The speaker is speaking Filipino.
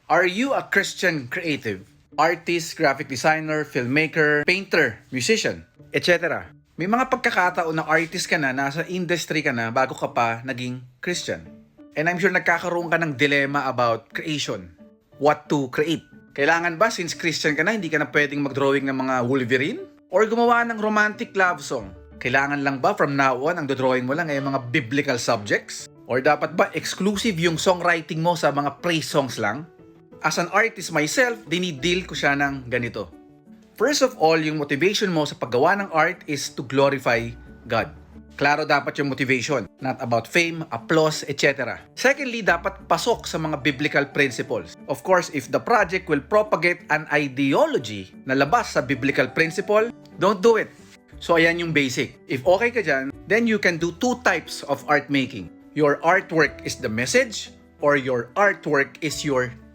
Are you a Christian creative? Artist, graphic designer, filmmaker, painter, musician, etc. May mga pagkakataon na artist ka na, nasa industry ka na bago ka pa naging Christian. And I'm sure nagkakaroon ka ng dilemma about creation. What to create? Kailangan ba since Christian ka na, hindi ka na pwedeng mag-drawing ng mga Wolverine? Or gumawa ng romantic love song? Kailangan lang ba from now on ang drawing mo lang ay mga biblical subjects? Or dapat ba exclusive yung songwriting mo sa mga praise songs lang? As an artist myself, dinidil ko siya ng ganito. First of all, yung motivation mo sa paggawa ng art is to glorify God. Klaro dapat yung motivation, not about fame, applause, etc. Secondly, dapat pasok sa mga biblical principles. Of course, if the project will propagate an ideology na labas sa biblical principle, don't do it. So ayan yung basic. If okay ka dyan, then you can do two types of art making. Your artwork is the message, or your artwork is your